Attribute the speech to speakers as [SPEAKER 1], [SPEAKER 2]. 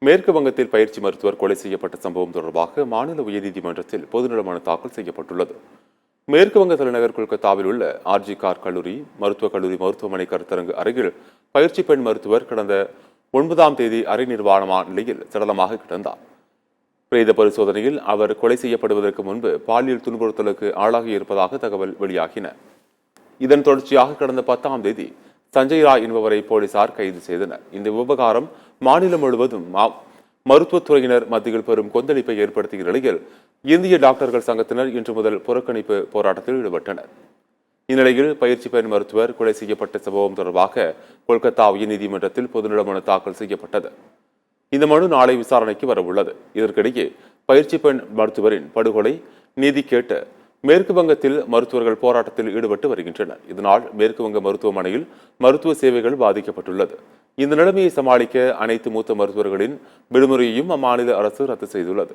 [SPEAKER 1] மேற்கு வங்கத்தில் பயிற்சி மருத்துவர் கொலை செய்யப்பட்ட சம்பவம் தொடர்பாக மாநில உயர்நீதிமன்றத்தில் பொதுநல மனு தாக்கல் செய்யப்பட்டுள்ளது. மேற்கு வங்க தலைநகர் கொல்கத்தாவில் உள்ள ஆர்ஜி கார் கல்லூரி மருத்துவக் கல்லூரி மருத்துவமனை கருத்தரங்கு அருகில் பயிற்சி பெண் மருத்துவர் கடந்த 9ஆம் தேதி அரை நிர்வாணமான நிலையில் சடலமாக கிடந்தார். பிரேத பரிசோதனையில் அவர் கொலை செய்யப்படுவதற்கு முன்பு பாலியல் துன்புறுத்தலுக்கு ஆளாகி இருப்பதாக தகவல் வெளியாகின. இதன் தொடர்ச்சியாக கடந்த 10ஆம் தேதி சஞ்சய் ராய் என்பவரை போலீசார் கைது செய்தனர். இந்த விவகாரம் மாநிலம் முழுவதும் மருத்துவத்துறையினர் மத்தியில் பெரும் கொந்தளிப்பை ஏற்படுத்திய நிலையில் இந்திய டாக்டர்கள் சங்கத்தினர் இன்று முதல் புறக்கணிப்பு போராட்டத்தில் ஈடுபட்டனர். இந்நிலையில் பயிற்சி பெண் மருத்துவர் கொலை செய்யப்பட்ட சம்பவம் தொடர்பாக கொல்கத்தா உயர்நீதிமன்றத்தில் பொதுநல மனு தாக்கல் செய்யப்பட்டது. இந்த மனு நாளை விசாரணைக்கு வரவுள்ளது. இதற்கிடையே பயிற்சி பெண் மருத்துவரின் படுகொலை நீதி கேட்டு மேற்கு வங்கத்தில் மருத்துவர்கள் போராட்டத்தில் ஈடுபட்டு வருகின்றனர். இதனால் மேற்கு வங்க மருத்துவமனையில் மருத்துவ சேவைகள் பாதிக்கப்பட்டுள்ளது. இந்த நிலைமையை சமாளிக்க அனைத்து மூத்த மருத்துவர்களின் விடுமுறையையும் அம்மாநில அரசு ரத்து செய்துள்ளது.